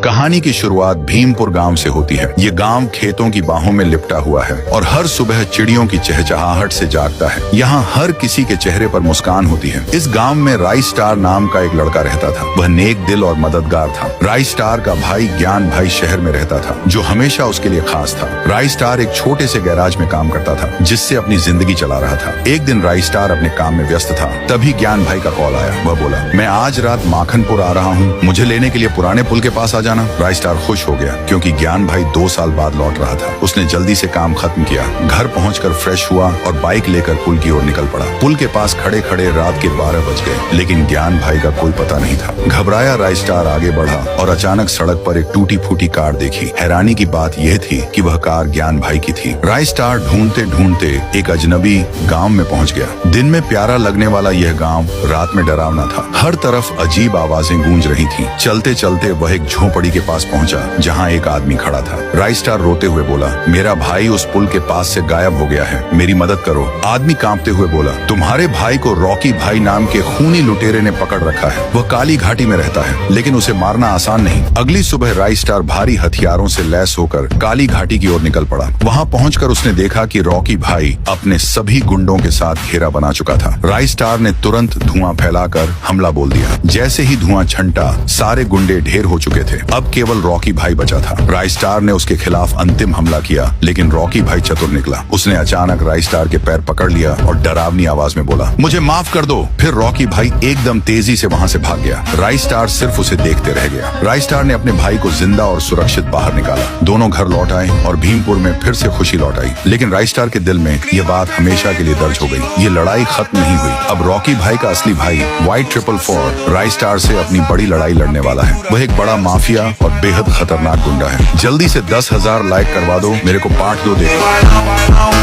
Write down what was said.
कहानी की शुरुआत भीमपुर गांव से होती है। ये गांव खेतों की बाहों में लिपटा हुआ है और हर सुबह चिड़ियों की चहचहाहट से जागता है। यहाँ हर किसी के चेहरे पर मुस्कान होती है। इस गांव में राई स्टार नाम का एक लड़का रहता था। वह नेक दिल और मददगार था। राई स्टार का भाई ज्ञान भाई शहर में रहता था, जो हमेशा उसके लिए खास था। राई स्टार एक छोटे से गैराज में काम करता था, जिससे अपनी जिंदगी चला रहा था। एक दिन राई स्टार अपने काम में व्यस्त था, तभी ज्ञान भाई का कॉल आया। वह बोला, मैं आज रात माखनपुर आ रहा हूँ, मुझे लेने के लिए पुराने पुल के पास आ जाना। राई स्टार खुश हो गया, क्योंकि ज्ञान भाई 2 साल बाद लौट रहा था। उसने जल्दी से काम खत्म किया, घर पहुंचकर फ्रेश हुआ और बाइक लेकर पुल की ओर निकल पड़ा। पुल के पास खड़े खड़े रात के 12 बज गए, लेकिन ज्ञान भाई का कोई पता नहीं था। घबराया राई स्टार आगे बढ़ा और अचानक सड़क पर एक टूटी फूटी कार देखी। हैरानी की बात यह थी कि वह कार ज्ञान भाई की थी। राई स्टार ढूंढते ढूंढते एक अजनबी गांव में पहुंच गया। दिन में प्यारा लगने वाला यह गांव रात में डरावना था। हर तरफ अजीब आवाजें गूंज रही थीं। चलते चलते वह एक झोपड़ी के पास पहुंचा, जहां एक आदमी खड़ा था। राई स्टार रोते हुए बोला, मेरा भाई उस पुल के पास से गायब हो गया है, मेरी मदद करो। आदमी कांपते हुए बोला, तुम्हारे भाई को रॉकी भाई नाम के खूनी लुटेरे ने पकड़ रखा है। वह काली घाटी में रहता है, लेकिन उसे मारना आसान नहीं। अगली सुबह राई स्टार भारी हथियारों से लैस होकर काली घाटी की ओर निकल पड़ा। वहां पहुंचकर उसने देखा कि रॉकी भाई अपने सभी गुंडों के साथ घेरा बना चुका था। राई स्टार ने तुरंत धुआं फैलाकर हमला बोल दिया। जैसे ही धुआं छंटा, सारे गुंडे ढेर हो चुके थे। अब केवल रॉकी भाई बचा था। राई स्टार ने उसके खिलाफ अंतिम हमला किया, लेकिन रॉकी भाई चतुर निकला। उसने अचानक राई स्टार के पैर पकड़ लिया और डरावनी आवाज में बोला, मुझे माफ कर दो। फिर रॉकी भाई एकदम तेजी से वहां से भाग गया। राई स्टार सिर्फ उसे देखते रह गया। राई स्टार ने अपने भाई को जिंदा और सुरक्षित बाहर निकाला। दोनों घर लौट आए और भीमपुर में फिर से खुशी लौट आई। लेकिन राई स्टार के दिल में यह बात हमेशा के लिए दर्ज हो गई, ये लड़ाई खत्म नहीं हुई। अब रॉकी भाई का असली भाई व्हाइट 444 राई स्टार से अपनी बड़ी लड़ाई लड़ने वाला है। वह एक बड़ा माफिया और बेहद खतरनाक गुंडा है। जल्दी से 10,000 लाइक करवा दो, मेरे को पार्ट 2 देखो।